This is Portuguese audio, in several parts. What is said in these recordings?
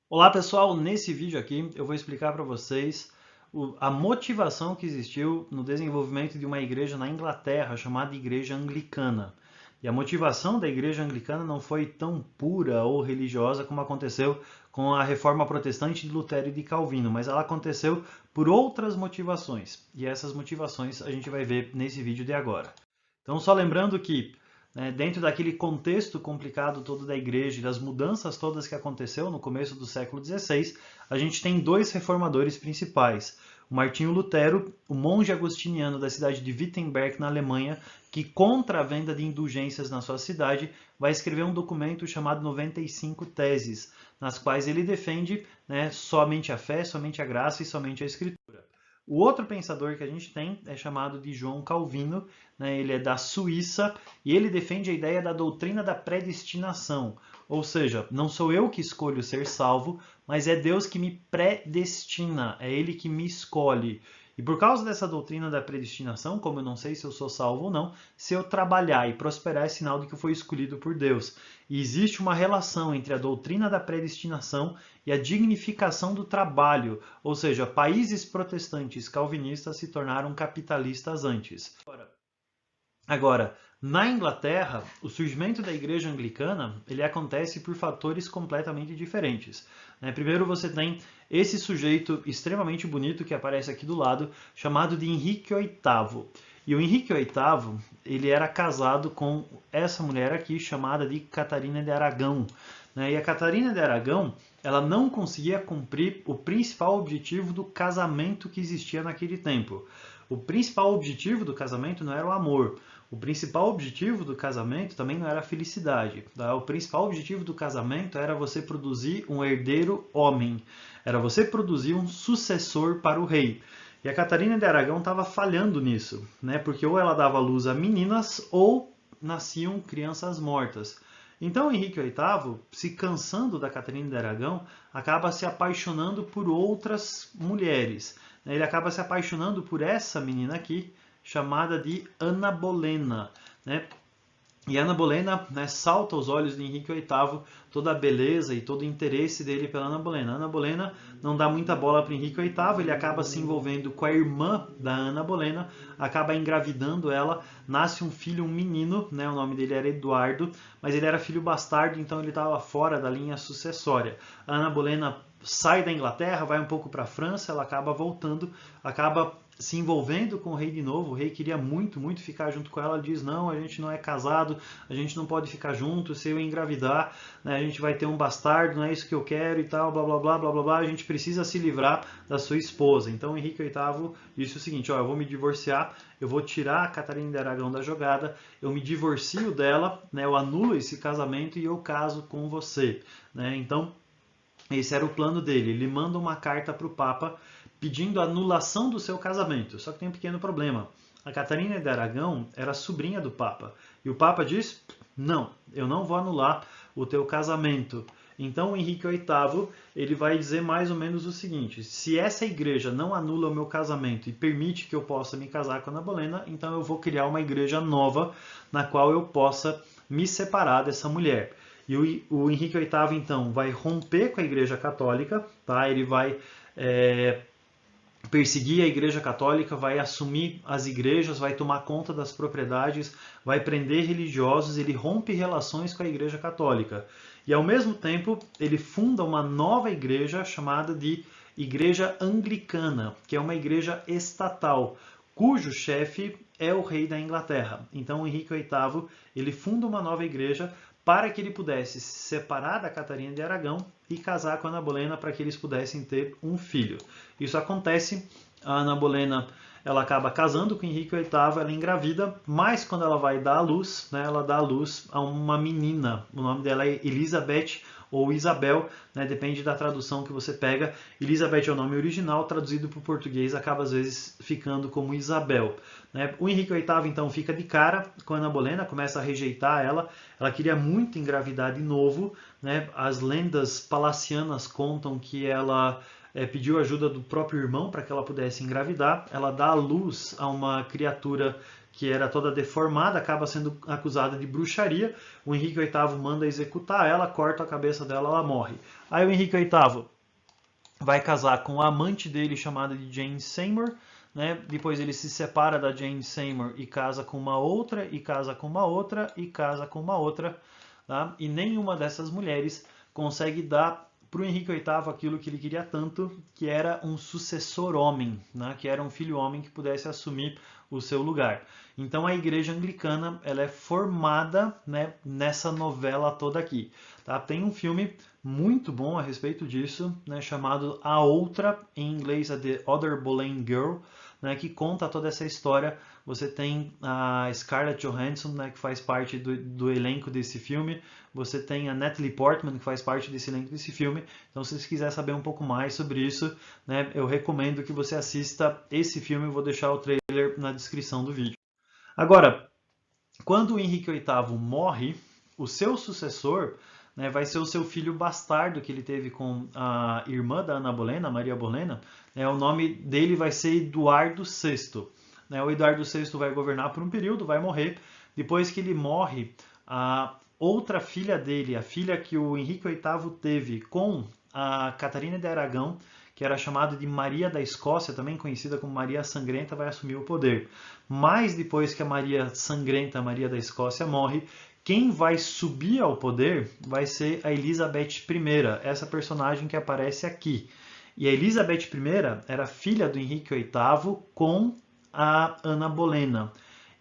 Olá pessoal, nesse vídeo aqui eu vou explicar para vocês a motivação que existiu no desenvolvimento de uma igreja na Inglaterra chamada Igreja Anglicana. E a motivação da Igreja Anglicana não foi tão pura ou religiosa como aconteceu com a Reforma Protestante de Lutero e de Calvino, mas ela aconteceu por outras motivações. E essas motivações a gente vai ver nesse vídeo de agora. Então, só lembrando que, dentro daquele contexto complicado todo da igreja e das mudanças todas que aconteceu no começo do século XVI, a gente tem dois reformadores principais. O Martinho Lutero, o monge agostiniano da cidade de Wittenberg, na Alemanha, que contra a venda de indulgências na sua cidade, vai escrever um documento chamado 95 Teses, nas quais ele defende, somente a fé, somente a graça e somente a escritura. O outro pensador que a gente tem é chamado de João Calvino, ele é da Suíça e ele defende a ideia da doutrina da predestinação, ou seja, não sou eu que escolho ser salvo, mas é Deus que me predestina, é Ele que me escolhe. E por causa dessa doutrina da predestinação, como eu não sei se eu sou salvo ou não, se eu trabalhar e prosperar é sinal de que eu fui escolhido por Deus. E existe uma relação entre a doutrina da predestinação e a dignificação do trabalho, ou seja, países protestantes calvinistas se tornaram capitalistas antes. Agora, na Inglaterra, o surgimento da igreja anglicana ele acontece por fatores completamente diferentes. Primeiro você tem esse sujeito extremamente bonito que aparece aqui do lado, chamado de Henrique VIII. E o Henrique VIII ele era casado com essa mulher aqui, chamada de Catarina de Aragão. E a Catarina de Aragão ela não conseguia cumprir o principal objetivo do casamento que existia naquele tempo. O principal objetivo do casamento não era o amor. O principal objetivo do casamento também não era a felicidade. Tá? O principal objetivo do casamento era você produzir um herdeiro homem. Era você produzir um sucessor para o rei. E a Catarina de Aragão estava falhando nisso, porque ou ela dava luz a meninas ou nasciam crianças mortas. Então Henrique VIII, se cansando da Catarina de Aragão, acaba se apaixonando por outras mulheres. Ele acaba se apaixonando por essa menina aqui, chamada de Ana Bolena. E Ana Bolena salta aos olhos de Henrique VIII toda a beleza e todo o interesse dele pela Ana Bolena. Ana Bolena não dá muita bola para Henrique VIII, ele acaba se envolvendo com a irmã da Ana Bolena, acaba engravidando ela, nasce um filho, um menino, o nome dele era Eduardo, mas ele era filho bastardo, então ele estava fora da linha sucessória. A Ana Bolena sai da Inglaterra, vai um pouco para a França, ela acaba voltando, acaba se envolvendo com o rei de novo. O rei queria muito, muito ficar junto com ela. Ela diz: não, a gente não é casado, a gente não pode ficar junto. Se eu engravidar, a gente vai ter um bastardo, não é isso que eu quero e tal, blá blá blá blá blá blá. A gente precisa se livrar da sua esposa. Então Henrique VIII disse o seguinte: eu vou me divorciar, eu vou tirar a Catarina de Aragão da jogada, eu me divorcio dela, eu anulo esse casamento e eu caso com você. Então esse era o plano dele. Ele manda uma carta para o Papa pedindo a anulação do seu casamento. Só que tem um pequeno problema. A Catarina de Aragão era sobrinha do Papa. E o Papa diz: não, eu não vou anular o teu casamento. Então o Henrique VIII ele vai dizer mais ou menos o seguinte: se essa igreja não anula o meu casamento e permite que eu possa me casar com a Ana Bolena, então eu vou criar uma igreja nova na qual eu possa me separar dessa mulher. E o Henrique VIII, então, vai romper com a Igreja Católica, tá? Ele vai perseguir a Igreja Católica, vai assumir as igrejas, vai tomar conta das propriedades, vai prender religiosos, ele rompe relações com a Igreja Católica. E, ao mesmo tempo, ele funda uma nova igreja chamada de Igreja Anglicana, que é uma igreja estatal, cujo chefe é o rei da Inglaterra. Então, Henrique VIII ele funda uma nova igreja para que ele pudesse se separar da Catarina de Aragão e casar com a Ana Bolena para que eles pudessem ter um filho. Isso acontece, a Ana Bolena ela acaba casando com Henrique VIII, ela engravida, mas quando ela vai dar à luz, ela dá à luz a uma menina. O nome dela é Elizabeth ou Isabel, depende da tradução que você pega. Elizabeth é o nome original, traduzido para o português acaba às vezes ficando como Isabel. O Henrique VIII então fica de cara com a Ana Bolena, começa a rejeitar ela. Ela queria muito engravidar de novo. As lendas palacianas contam que ela pediu ajuda do próprio irmão para que ela pudesse engravidar. Ela dá à luz a uma criatura que era toda deformada, acaba sendo acusada de bruxaria. O Henrique VIII manda executar ela, corta a cabeça dela, ela morre. Aí o Henrique VIII vai casar com a amante dele chamada de Jane Seymour, né? Depois ele se separa da Jane Seymour e casa com uma outra, e casa com uma outra, e casa com uma outra, tá? E nenhuma dessas mulheres consegue dar para o Henrique VIII aquilo que ele queria tanto, que era um sucessor homem, né? Que era um filho homem que pudesse assumir o seu lugar. Então a Igreja Anglicana ela é formada, né, nessa novela toda aqui. Tá? Tem um filme muito bom a respeito disso, né, chamado A Outra, em inglês é The Other Boleyn Girl, né, que conta toda essa história. Você tem a Scarlett Johansson, né, que faz parte do elenco desse filme. Você tem a Natalie Portman, que faz parte desse elenco desse filme. Então, se você quiser saber um pouco mais sobre isso, né, eu recomendo que você assista esse filme. Eu vou deixar o trailer na descrição do vídeo. Agora, quando o Henrique VIII morre, o seu sucessor, né, vai ser o seu filho bastardo que ele teve com a irmã da Ana Bolena, Maria Bolena. Né, o nome dele vai ser Eduardo VI. Né, o Eduardo VI vai governar por um período, vai morrer. Depois que ele morre, a outra filha dele, a filha que o Henrique VIII teve com a Catarina de Aragão, que era chamada de Maria da Escócia, também conhecida como Maria Sangrenta, vai assumir o poder. Mas depois que a Maria Sangrenta, Maria da Escócia, morre, quem vai subir ao poder vai ser a Elizabeth I, essa personagem que aparece aqui. E a Elizabeth I era filha do Henrique VIII com a Ana Bolena.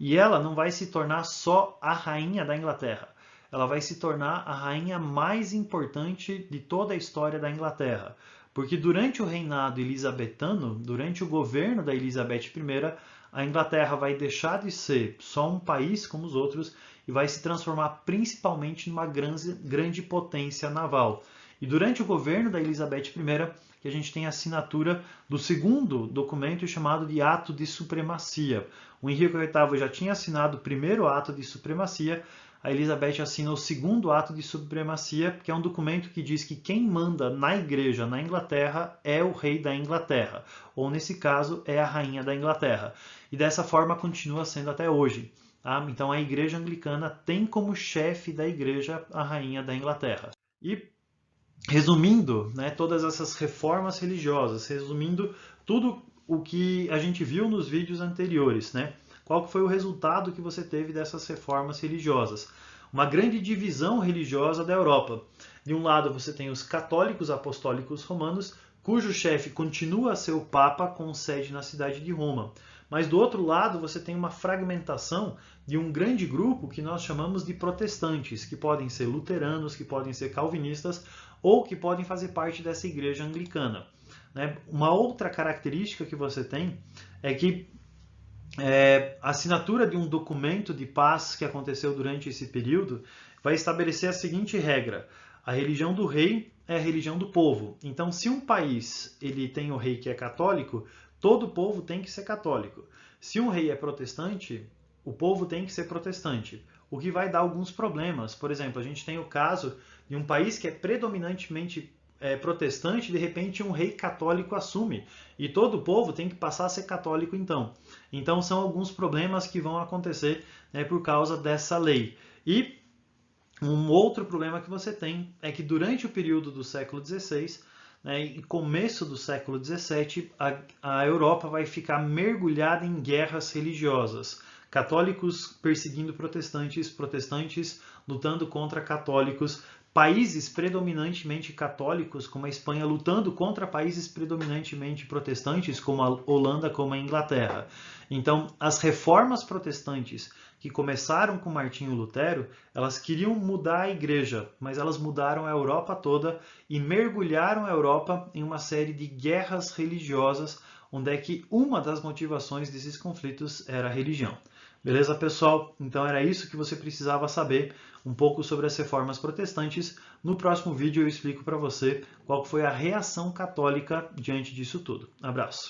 E ela não vai se tornar só a rainha da Inglaterra. Ela vai se tornar a rainha mais importante de toda a história da Inglaterra. Porque durante o reinado elisabetano, durante o governo da Elizabeth I, a Inglaterra vai deixar de ser só um país como os outros e vai se transformar principalmente numa grande potência naval. E durante o governo da Elizabeth I, que a gente tem a assinatura do segundo documento chamado de Ato de Supremacia. O Henrique VIII já tinha assinado o primeiro ato de supremacia, a Elizabeth assina o segundo ato de supremacia, que é um documento que diz que quem manda na igreja na Inglaterra é o rei da Inglaterra, ou nesse caso é a rainha da Inglaterra. E dessa forma continua sendo até hoje. Tá? Então a igreja anglicana tem como chefe da igreja a rainha da Inglaterra. E resumindo, né, todas essas reformas religiosas, resumindo tudo o que a gente viu nos vídeos anteriores, né? Qual foi o resultado que você teve dessas reformas religiosas? Uma grande divisão religiosa da Europa. De um lado você tem os católicos apostólicos romanos, cujo chefe continua a ser o Papa com sede na cidade de Roma. Mas do outro lado você tem uma fragmentação de um grande grupo que nós chamamos de protestantes, que podem ser luteranos, que podem ser calvinistas ou que podem fazer parte dessa igreja anglicana. Uma outra característica que você tem é que a assinatura de um documento de paz que aconteceu durante esse período vai estabelecer a seguinte regra: a religião do rei é a religião do povo. Então, se um país ele tem o rei que é católico, todo o povo tem que ser católico. Se um rei é protestante, o povo tem que ser protestante, o que vai dar alguns problemas. Por exemplo, a gente tem o caso de um país que é predominantemente protestante, de repente um rei católico assume, e todo o povo tem que passar a ser católico então. Então são alguns problemas que vão acontecer, né, por causa dessa lei. E um outro problema que você tem é que durante o período do século XVI, né, e começo do século XVII, a Europa vai ficar mergulhada em guerras religiosas. Católicos perseguindo protestantes, protestantes lutando contra católicos, países predominantemente católicos, como a Espanha, lutando contra países predominantemente protestantes, como a Holanda, como a Inglaterra. Então, as reformas protestantes que começaram com Martinho Lutero, elas queriam mudar a igreja, mas elas mudaram a Europa toda e mergulharam a Europa em uma série de guerras religiosas, onde é que uma das motivações desses conflitos era a religião. Beleza, pessoal? Então era isso que você precisava saber um pouco sobre as reformas protestantes. No próximo vídeo eu explico para você qual foi a reação católica diante disso tudo. Abraço!